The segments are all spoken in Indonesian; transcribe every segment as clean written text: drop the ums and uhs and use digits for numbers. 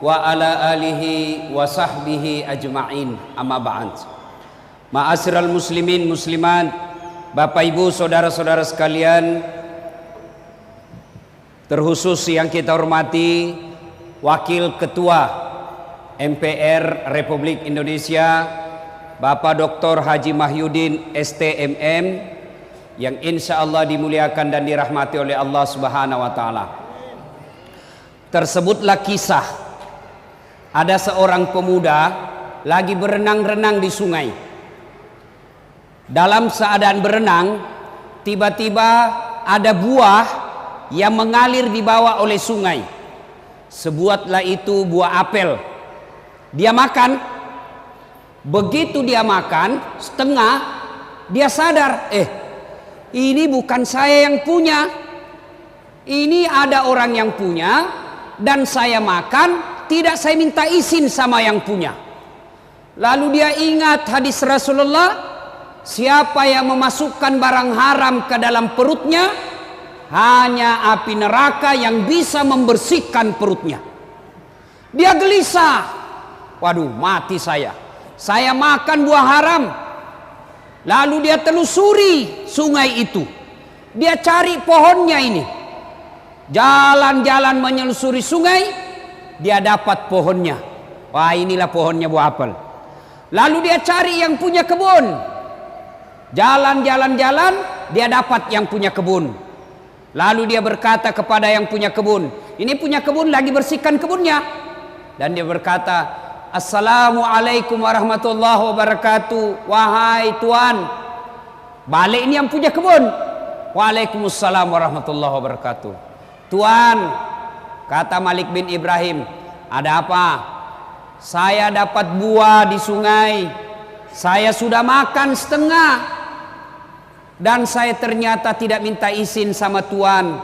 wa ala alihi wa sahbihi ajma'in, amma ba'd. Ma'asyiral muslimin muslimat, Bapak Ibu saudara-saudara sekalian, terkhusus yang kita hormati Wakil Ketua MPR Republik Indonesia Bapak Dr. Haji Mahyudin STMM, yang insya Allah dimuliakan dan dirahmati oleh Allah Subhanahu wa Ta'ala. Tersebutlah kisah ada seorang pemuda lagi berenang-renang di sungai. Dalam keadaan berenang, tiba-tiba ada buah yang mengalir dibawa oleh sungai. Sebuahlah itu buah apel. Dia makan. Begitu dia makan setengah, dia sadar, ini bukan saya yang punya, ini ada orang yang punya, dan saya makan, tidak saya minta izin sama yang punya. Lalu dia ingat hadis Rasulullah, siapa yang memasukkan barang haram ke dalam perutnya, hanya api neraka yang bisa membersihkan perutnya. Dia gelisah, waduh mati saya makan buah haram. Lalu dia telusuri sungai itu, dia cari pohonnya ini. Jalan-jalan menyelusuri sungai, dia dapat pohonnya. Wah, inilah pohonnya buah apel. Lalu dia cari yang punya kebun. Jalan-jalan, dia dapat yang punya kebun. Lalu dia berkata kepada yang punya kebun, ini punya kebun lagi bersihkan kebunnya. Dan dia berkata, Assalamualaikum warahmatullahi wabarakatuh. Wahai tuan. Balik ini yang punya kebun. Waalaikumsalam warahmatullahi wabarakatuh. Tuan, kata Malik bin Ibrahim, ada apa? Saya dapat buah di sungai. Saya sudah makan setengah. Dan saya ternyata tidak minta izin sama tuan.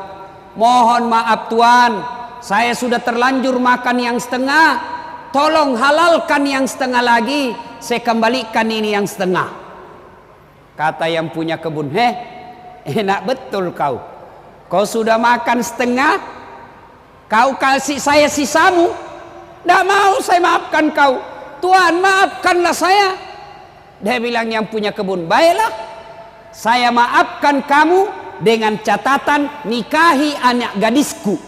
Mohon maaf tuan, saya sudah terlanjur makan yang setengah. Tolong halalkan yang setengah lagi, saya kembalikan ini yang setengah. Kata yang punya kebun, enak betul kau. Kau sudah makan setengah, kau kasih saya sisamu. Tidak mau saya maafkan kau. Tuan, maafkanlah saya. Dia bilang yang punya kebun, baiklah, saya maafkan kamu dengan catatan nikahi anak gadisku.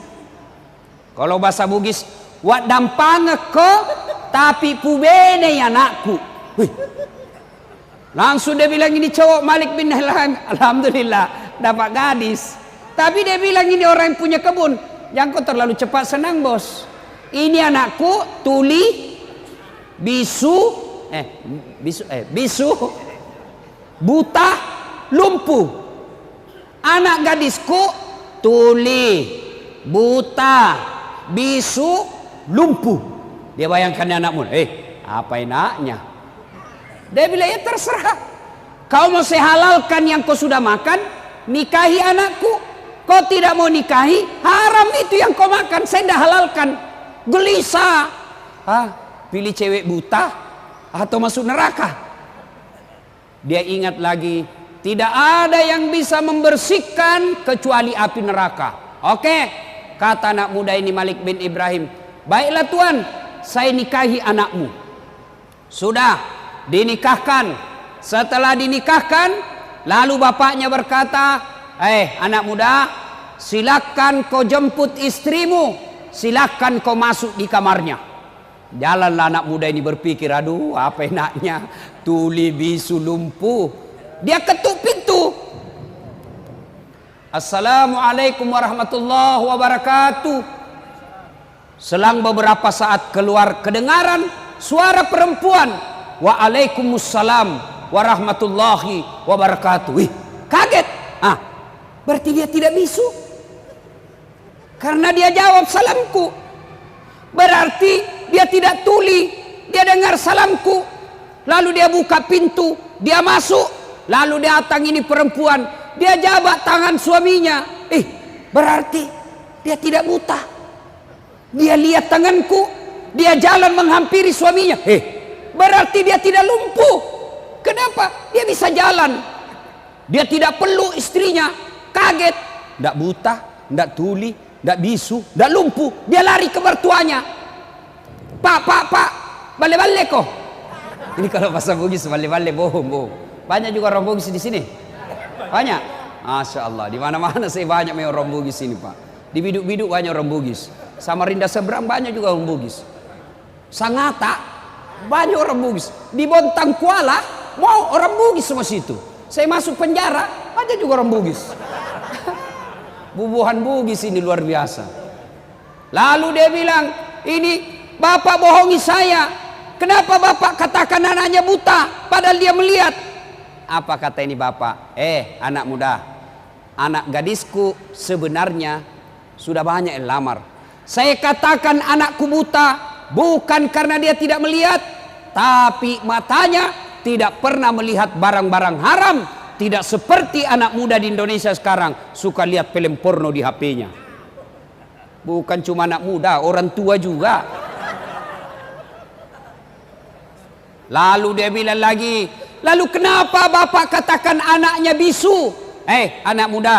Kalau bahasa Bugis, wak dampange ko tapi pubene anakku. Langsung dia bilang ini cowok Malik bin Hilal, alhamdulillah dapat gadis. Tapi dia bilang ini orang yang punya kebun, yang kau terlalu cepat senang bos. Ini anakku tuli, bisu, buta, lumpuh. Anak gadisku tuli, buta, bisu, lumpuh. Dia bayangkan anakmu, apa enaknya? Dia bilang ya terserah. Kau mau saya halalkan yang kau sudah makan, nikahi anakku. Kau tidak mau nikahi, haram itu yang kau makan, saya tidak halalkan. Gelisah. Pilih cewek buta atau masuk neraka? Dia ingat lagi, tidak ada yang bisa membersihkan kecuali api neraka. Oke, kata anak muda ini Malik bin Ibrahim, baiklah tuan, saya nikahi anakmu. Sudah dinikahkan. Setelah dinikahkan, lalu bapaknya berkata, anak muda, silakan kau jemput istrimu, silakan kau masuk di kamarnya. Jalanlah anak muda ini berpikir, aduh apa enaknya, tuli, bisu, lumpuh. Dia ketuk pintu. Assalamualaikum warahmatullahi wabarakatuh. Selang beberapa saat keluar kedengaran suara perempuan. Waalaikumsalam warahmatullahi wabarakatuh. Kaget. Berarti dia tidak bisu. Karena dia jawab salamku. Berarti dia tidak tuli. Dia dengar salamku. Lalu dia buka pintu. Dia masuk. Lalu dia datang ini perempuan. Dia jabat tangan suaminya. Berarti dia tidak buta. Dia lihat tanganku. Dia jalan menghampiri suaminya. Berarti dia tidak lumpuh. Kenapa? Dia bisa jalan. Dia tidak perlu istrinya. Kaget. Tidak buta, tidak tuli, tidak bisu, tidak lumpuh. Dia lari ke mertuanya. Pak, bale-bale kok. Ini kalau bahasa Bugis bale-bale, bohong. Banyak juga orang Bugis di sini. Banyak. Masya Allah, di mana-mana saya banyak orang Bugis ini, Pak. Di biduk-biduk banyak orang Bugis. Samarinda seberang banyak juga orang Bugis. Sangatta banyak orang Bugis. Di Bontang Kuala mau orang Bugis semua situ. Saya masuk penjara ada juga orang Bugis. Bubuhan Bugis ini luar biasa. Lalu dia bilang, ini bapak bohongi saya. Kenapa bapak katakan anaknya buta padahal dia melihat? Apa kata ini bapak? Anak muda, anak gadisku sebenarnya sudah banyak yang lamar. Saya katakan anakku buta bukan karena dia tidak melihat, tapi matanya tidak pernah melihat barang-barang haram. Tidak seperti anak muda di Indonesia sekarang suka lihat film porno di HP-nya. Bukan cuma anak muda, orang tua juga. Lalu dia bilang lagi, lalu kenapa bapak katakan anaknya bisu? Anak muda,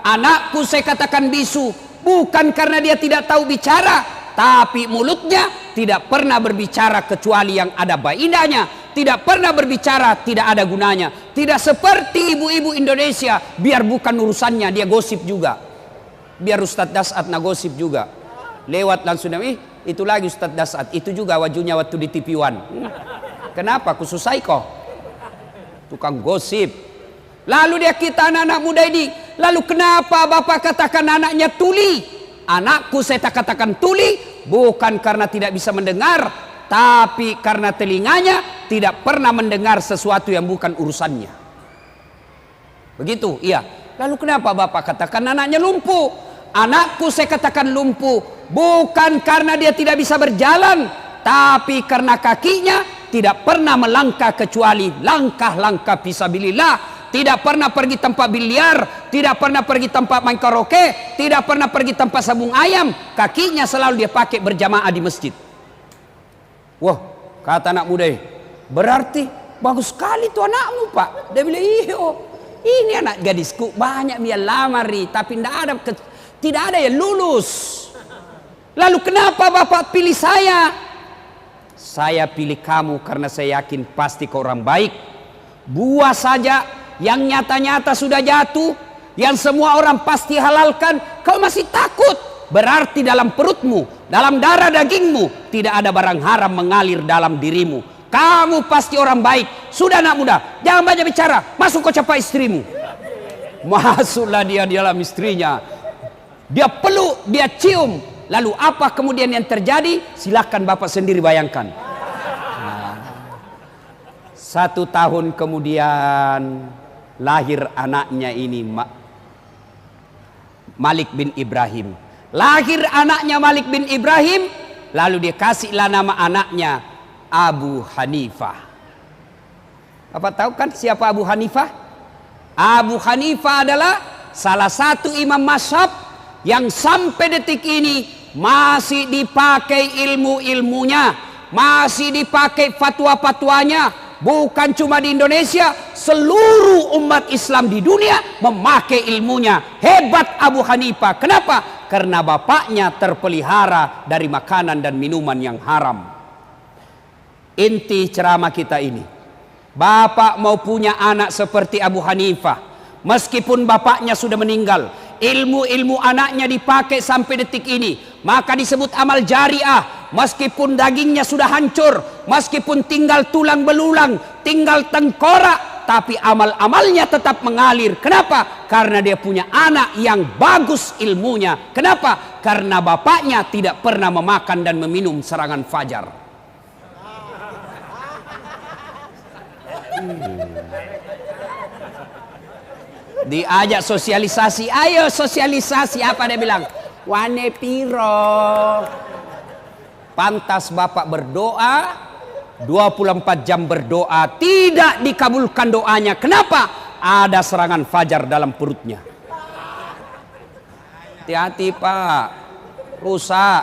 anakku saya katakan bisu bukan karena dia tidak tahu bicara, tapi mulutnya tidak pernah berbicara kecuali yang ada faedahnya. Tidak pernah berbicara tidak ada gunanya. Tidak seperti ibu-ibu Indonesia, biar bukan urusannya dia gosip juga. Biar Ustadz Dasat na gosip juga. Lewat langsung, itu lagi Ustadz Dasat, itu juga wajunya waktu di TV One. Kenapa? Khususai kok. Tukang gosip. Lalu dia kita anak-anak muda ini, lalu kenapa bapak katakan anaknya tuli? Anakku saya katakan tuli bukan karena tidak bisa mendengar, tapi karena telinganya tidak pernah mendengar sesuatu yang bukan urusannya. Begitu, iya. Lalu kenapa bapak katakan anaknya lumpuh? Anakku saya katakan lumpuh bukan karena dia tidak bisa berjalan, tapi karena kakinya tidak pernah melangkah kecuali langkah-langkah fisabilillah. Tidak pernah pergi tempat biliar, tidak pernah pergi tempat main karaoke, tidak pernah pergi tempat sabung ayam. Kakinya selalu dia pakai berjamaah di masjid. Wah, kata anak muda, berarti bagus sekali tuh anakmu, Pak. Dia bilang, iyo, ini anak gadisku banyak dia lamari, tapi tidak ada yang lulus. Lalu kenapa bapak pilih saya? Saya pilih kamu karena saya yakin pasti kau orang baik. Buah saja yang nyata-nyata sudah jatuh, yang semua orang pasti halalkan, kau masih takut. Berarti dalam perutmu, dalam darah dagingmu tidak ada barang haram mengalir dalam dirimu. Kamu pasti orang baik. Sudah anak muda, jangan banyak bicara. Masuk kau capa istrimu. Masuklah dia di dalam istrinya. Dia peluk, dia cium. Lalu apa kemudian yang terjadi? Silakan bapak sendiri bayangkan. 1 tahun kemudian lahir anaknya ini, Malik bin Ibrahim. Lahir anaknya Malik bin Ibrahim, lalu dia kasihlah nama anaknya Abu Hanifah. Apa tahu kan siapa Abu Hanifah? Abu Hanifah adalah salah satu imam mazhab yang sampai detik ini masih dipakai ilmu-ilmunya, masih dipakai fatwa-fatwanya. Bukan cuma di Indonesia, seluruh umat Islam di dunia memakai ilmunya. Hebat Abu Hanifah. Kenapa? Karena bapaknya terpelihara dari makanan dan minuman yang haram. Inti ceramah kita ini, bapak mau punya anak seperti Abu Hanifah, meskipun bapaknya sudah meninggal, ilmu-ilmu anaknya dipakai sampai detik ini, maka disebut amal jariah. Meskipun dagingnya sudah hancur, meskipun tinggal tulang belulang, tinggal tengkorak, tapi amal-amalnya tetap mengalir. Kenapa? Karena dia punya anak yang bagus ilmunya. Kenapa? Karena bapaknya tidak pernah memakan dan meminum serangan fajar. Diajak sosialisasi, ayo sosialisasi. Apa dia bilang? Wane piro. Pantas bapak berdoa 24 jam berdoa, tidak dikabulkan doanya. Kenapa? Ada serangan fajar dalam perutnya. Hati-hati Pak, rusak.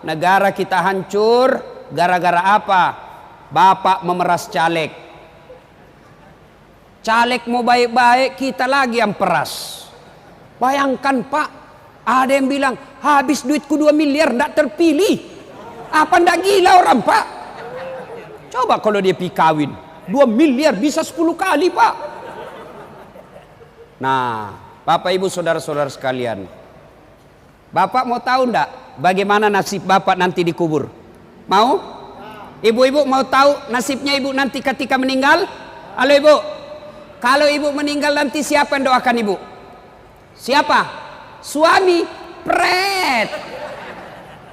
Negara kita hancur gara-gara apa? Bapak memeras caleg. Caleg mau baik-baik, kita lagi yang peras. Bayangkan Pak, ada yang bilang habis duitku 2 miliar tidak terpilih. Apa ndak gila orang Pak? Coba kalau dia pergi kawin 2 miliar bisa 10 kali Pak. Nah Bapak Ibu saudara-saudara sekalian, Bapak mau tahu ndak bagaimana nasib Bapak nanti dikubur? Mau? Ibu-ibu mau tahu nasibnya ibu nanti ketika meninggal? Halo ibu, kalau ibu meninggal nanti siapa yang doakan ibu? Siapa? Suami. Pret.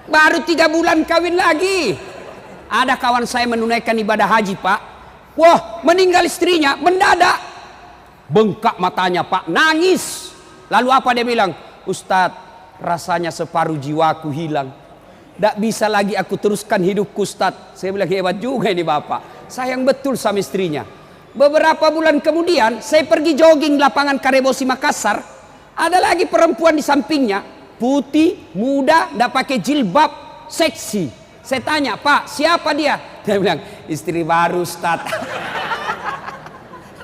Baru 3 bulan kawin lagi. Ada kawan saya menunaikan ibadah haji Pak. Wah, meninggal istrinya mendadak. Bengkak matanya Pak, nangis. Lalu apa dia bilang? Ustadz, rasanya separuh jiwaku hilang. Tidak bisa lagi aku teruskan hidupku Ustadz. Saya bilang hebat juga ini Bapak. Sayang betul sama istrinya. Beberapa bulan kemudian saya pergi jogging lapangan Karebosi Makassar. Ada lagi perempuan di sampingnya. Putih, muda, tidak pakai jilbab, seksi. Saya tanya, Pak, siapa dia? Dia bilang, istri baru Ustaz.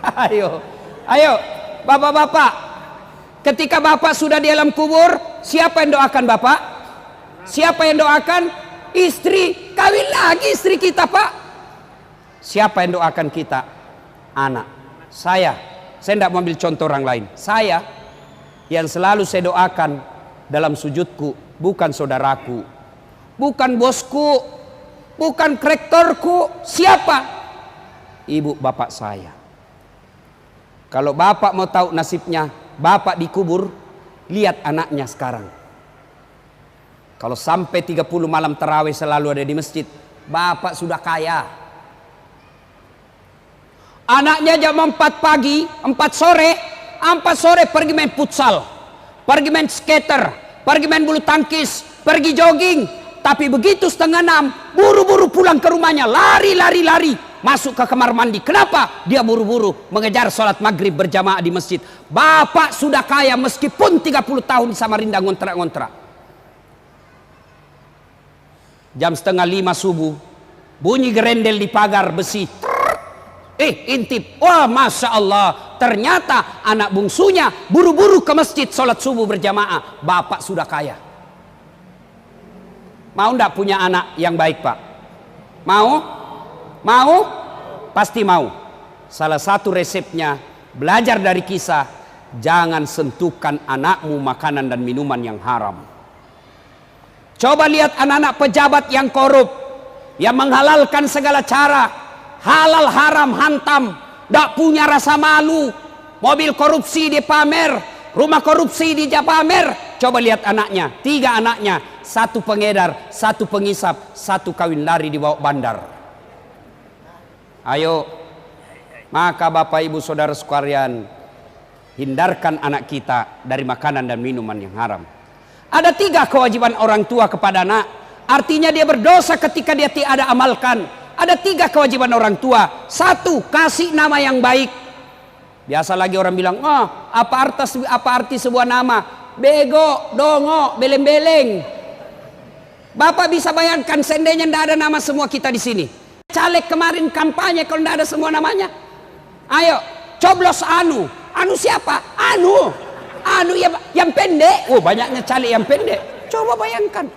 Ayo, bapak-bapak. Ketika bapak sudah di alam kubur, siapa yang doakan bapak? Siapa yang doakan? Istri, kawin lagi istri kita Pak. Siapa yang doakan kita? Anak. Saya tidak mau ambil contoh orang lain. Saya yang selalu saya doakan dalam sujudku, bukan saudaraku, bukan bosku, bukan rektorku. Siapa? Ibu bapak saya. Kalau bapak mau tahu nasibnya, bapak dikubur, lihat anaknya sekarang. Kalau sampai 30 malam tarawih selalu ada di masjid, bapak sudah kaya. Anaknya jam 4 pagi, 4 sore pergi main futsal, pergi main skater, pergi main bulu tangkis, pergi jogging. Tapi begitu 5:30, buru-buru pulang ke rumahnya, lari, masuk ke kamar mandi. Kenapa? Dia buru-buru mengejar sholat maghrib berjamaah di masjid. Bapak sudah kaya meskipun 30 tahun di Samarinda ngontrak-ngontrak. Jam 4:30 subuh, bunyi gerendel di pagar besi. Intip, wah Masya Allah, ternyata anak bungsunya buru-buru ke masjid sholat subuh berjamaah. Bapak sudah kaya. Mau ndak punya anak yang baik Pak? Mau? Mau? Pasti mau. Salah satu resepnya, belajar dari kisah, jangan sentuhkan anakmu makanan dan minuman yang haram. Coba lihat anak-anak pejabat yang korup, yang menghalalkan segala cara, halal haram hantam, tidak punya rasa malu. Mobil korupsi dia pamer, rumah korupsi dia pamer. Coba lihat anaknya, 3 anaknya, 1 pengedar, 1 pengisap, 1 kawin lari di bawah bandar. Ayo, maka Bapak Ibu Saudara sekalian, hindarkan anak kita dari makanan dan minuman yang haram. Ada 3 kewajiban orang tua kepada anak. Artinya dia berdosa ketika dia tidak amalkan. Ada 3 kewajiban orang tua. 1, kasih nama yang baik. Biasa lagi orang bilang, oh, apa arti sebuah nama? Bego, dongo, beleng-beleng. Bapak bisa bayangkan seandainya tidak ada nama semua kita di sini. Caleg kemarin kampanye kalau tidak ada semua namanya. Ayo, coblos Anu. Anu siapa? Anu yang pendek. Oh, banyaknya caleg yang pendek. Coba bayangkan.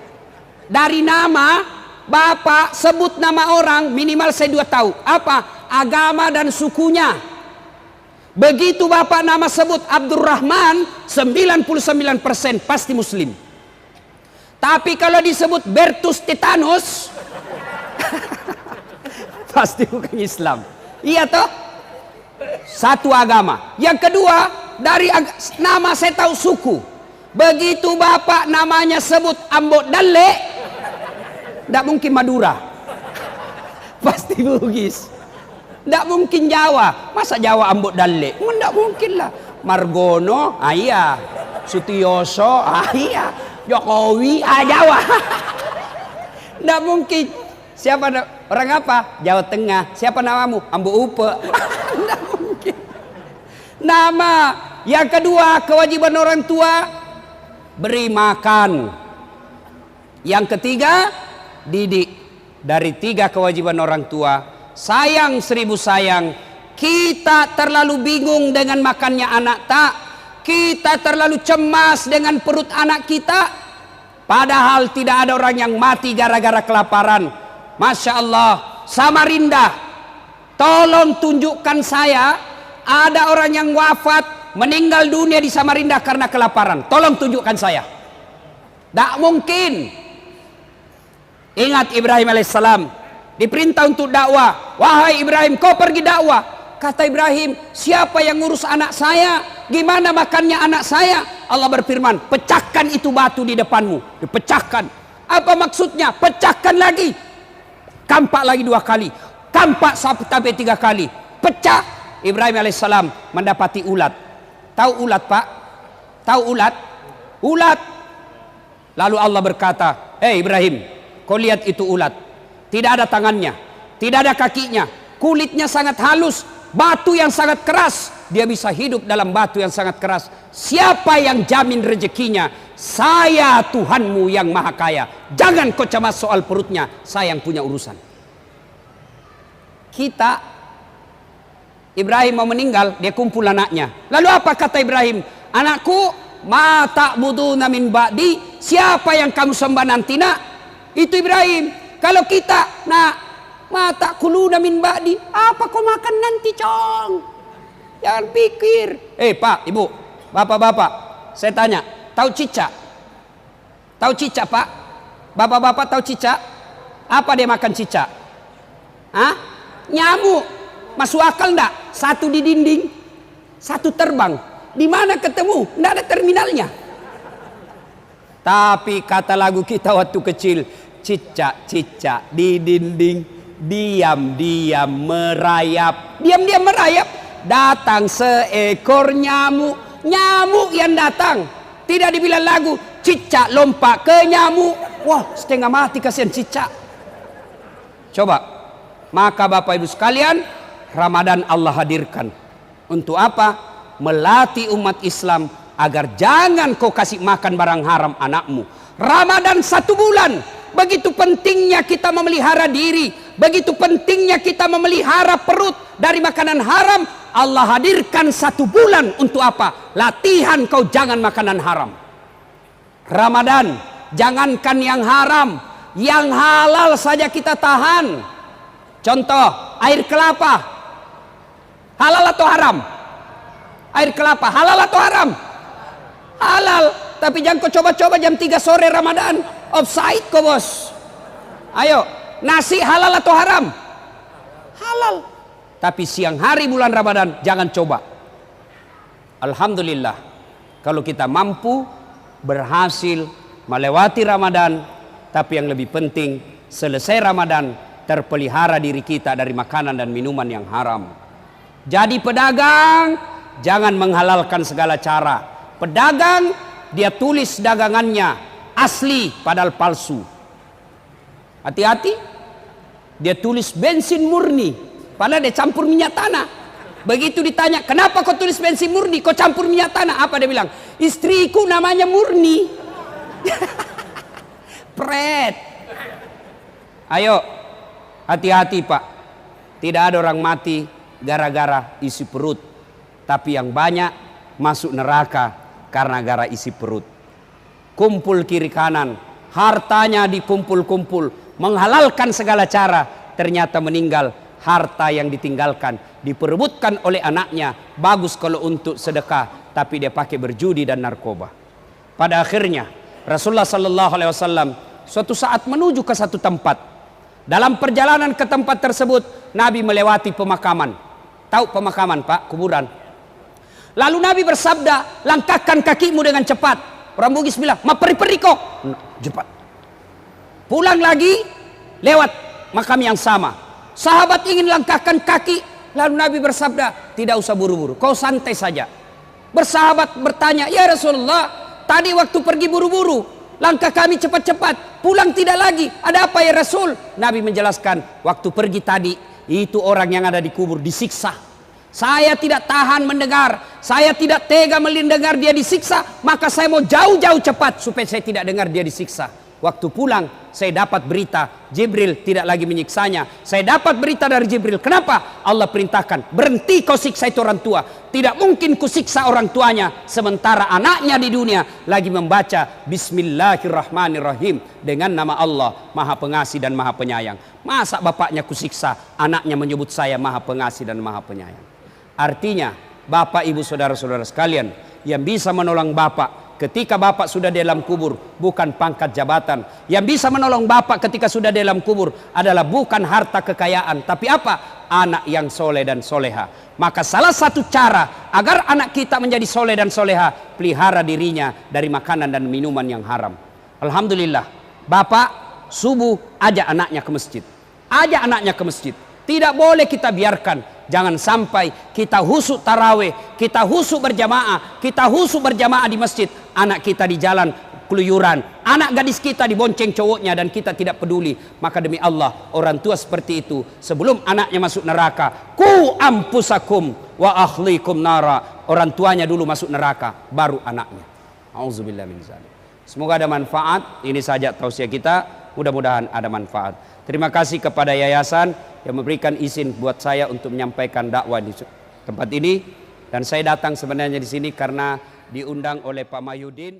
Dari nama, Bapak sebut nama orang, minimal saya 2 tahu. Apa? Agama dan sukunya. Begitu Bapak nama sebut Abdurrahman, 99% pasti Muslim. Tapi kalau disebut Bertus Titanus, pasti bukan Islam. Iya toh? 1 agama. Yang kedua, dari nama saya tahu suku. Begitu Bapak namanya sebut Ambok Dalle, tidak mungkin Madura. Pasti Bugis. Tidak mungkin Jawa. Masa Jawa Ambok Dalle? Tidak mungkin lah. Margono, iya. Sutioso, iya. Jokowi, Jawa. Tidak mungkin. Siapa orang apa? Jawa Tengah. Siapa namamu? Ambo Upe. Tidak mungkin. Nama. Yang kedua, kewajiban orang tua, beri makan. Yang ketiga, didik. Dari 3 kewajiban orang tua, sayang 1000 sayang. Kita terlalu bingung dengan makannya anak tak. Kita terlalu cemas dengan perut anak kita. Padahal tidak ada orang yang mati gara-gara kelaparan. Masya Allah, Samarinda, tolong tunjukkan saya ada orang yang wafat, meninggal dunia di Samarinda karena kelaparan. Tolong tunjukkan saya. Tidak mungkin. Ingat Ibrahim alaihissalam diperintah untuk dakwah. Wahai Ibrahim, kau pergi dakwah. Kata Ibrahim, siapa yang ngurus anak saya? Gimana makannya anak saya? Allah berfirman, pecahkan itu batu di depanmu. Dipecahkan. Apa maksudnya? Pecahkan lagi. Kampak lagi 2 kali. Kampak sampai 3 kali. Pecah. Ibrahim alaihissalam mendapati ulat. Tahu ulat, Pak? Tahu ulat? Ulat. Lalu Allah berkata, Ibrahim, kau lihat itu ulat. Tidak ada tangannya, tidak ada kakinya, kulitnya sangat halus, batu yang sangat keras. Dia bisa hidup dalam batu yang sangat keras. Siapa yang jamin rezekinya? Saya Tuhanmu yang maha kaya. Jangan kau cemas soal perutnya, saya yang punya urusan. Kita, Ibrahim mau meninggal, dia kumpul anaknya. Lalu apa kata Ibrahim? Anakku, ma ta'buduna min ba'di, siapa yang kamu sembah nanti nak? Itu Ibrahim. Kalau kita, nak, ma ta'kuluna min ba'di, apa kau makan nanti, cong? Jangan pikir. Pak, ibu, bapak-bapak, saya tanya, tahu cicak? Tahu cicak, Pak? Bapak-bapak tahu cicak? Apa dia makan cicak? Hah? Nyamuk. Masuk akal enggak? Satu di dinding, satu terbang. Di mana ketemu? Enggak ada terminalnya. Tapi kata lagu kita waktu kecil, cicak-cicak di dinding, diam-diam merayap. Diam-diam merayap. Datang seekor nyamuk. Nyamuk yang datang. Tidak dibilang lagu, cicak lompat ke nyamuk. Wah, setengah mati kasihan cicak. Coba. Maka Bapak Ibu sekalian, Ramadan Allah hadirkan. Untuk apa? Melatih umat Islam agar jangan kau kasih makan barang haram anakmu. Ramadan 1 bulan. Begitu pentingnya kita memelihara diri. Begitu pentingnya kita memelihara perut dari makanan haram. Allah hadirkan 1 bulan untuk apa? Latihan kau jangan makanan haram. Ramadan, jangankan yang haram, yang halal saja kita tahan. Contoh, air kelapa. Halal atau haram? Air kelapa, halal atau haram? Halal. Tapi jangan kau coba-coba jam 3 sore Ramadan. Offside kau, bos. Ayo, nasi halal atau haram? Halal. Tapi siang hari bulan Ramadan jangan coba. Alhamdulillah, kalau kita mampu berhasil melewati Ramadan, tapi yang lebih penting selesai Ramadan terpelihara diri kita dari makanan dan minuman yang haram. Jadi pedagang jangan menghalalkan segala cara. Pedagang dia tulis dagangannya asli padahal palsu. Hati-hati, dia tulis bensin murni padahal dia campur minyak tanah. Begitu ditanya, kenapa kau tulis bensin murni, kau campur minyak tanah? Apa dia bilang? Istriku namanya Murni. Pret. Ayo, hati-hati Pak. Tidak ada orang mati gara-gara isi perut. Tapi yang banyak masuk neraka karena gara isi perut. Kumpul kiri kanan, hartanya dikumpul-kumpul, menghalalkan segala cara, ternyata meninggal. Harta yang ditinggalkan diperebutkan oleh anaknya. Bagus kalau untuk sedekah, tapi dia pakai berjudi dan narkoba. Pada akhirnya Rasulullah sallallahu alaihi wasallam suatu saat menuju ke satu tempat. Dalam perjalanan ke tempat tersebut, Nabi melewati pemakaman. Tahu pemakaman, Pak? Kuburan. Lalu Nabi bersabda, langkahkan kakimu dengan cepat. Orang Bugis bilang, ma peri-peri kok. Cepat. Pulang lagi, lewat makam yang sama. Sahabat ingin langkahkan kaki, lalu Nabi bersabda, tidak usah buru-buru, kau santai saja. Bersahabat bertanya, ya Rasulullah, tadi waktu pergi buru-buru, langkah kami cepat-cepat, pulang tidak lagi, ada apa ya Rasul? Nabi menjelaskan, waktu pergi tadi, itu orang yang ada di kubur disiksa. Saya tidak tahan mendengar, saya tidak tega mendengar dia disiksa, maka saya mau jauh-jauh cepat supaya saya tidak dengar dia disiksa. Waktu pulang saya dapat berita Jibril tidak lagi menyiksanya. Saya dapat berita dari Jibril. Kenapa? Allah perintahkan, berhenti kau siksa itu orang tua. Tidak mungkin ku siksa orang tuanya sementara anaknya di dunia lagi membaca Bismillahirrahmanirrahim dengan nama Allah Maha Pengasih dan Maha Penyayang. Masa bapaknya ku siksa, anaknya menyebut saya Maha Pengasih dan Maha Penyayang. Artinya Bapak Ibu saudara-saudara sekalian, yang bisa menolong Bapak ketika Bapak sudah di dalam kubur bukan pangkat jabatan. Yang bisa menolong Bapak ketika sudah di dalam kubur adalah bukan harta kekayaan, tapi apa? Anak yang soleh dan soleha. Maka salah satu cara agar anak kita menjadi soleh dan soleha, pelihara dirinya dari makanan dan minuman yang haram. Alhamdulillah, Bapak subuh ajak anaknya ke masjid. Ajak anaknya ke masjid. Tidak boleh kita biarkan. Jangan sampai kita husuk tarawih, kita husuk berjamaah, kita husuk berjamaah di masjid, anak kita di jalan keluyuran, anak gadis kita dibonceng cowoknya dan kita tidak peduli. Maka demi Allah, orang tua seperti itu sebelum anaknya masuk neraka, ku ampusakum wa akhlikum nara. Orang tuanya dulu masuk neraka, baru anaknya. Auzubillah min zalik. Semoga ada manfaat. Ini saja tausiah kita, mudah-mudahan ada manfaat. Terima kasih kepada yayasan yang memberikan izin buat saya untuk menyampaikan dakwah di tempat ini, dan saya datang sebenarnya di sini karena diundang oleh Pak Mahyudin.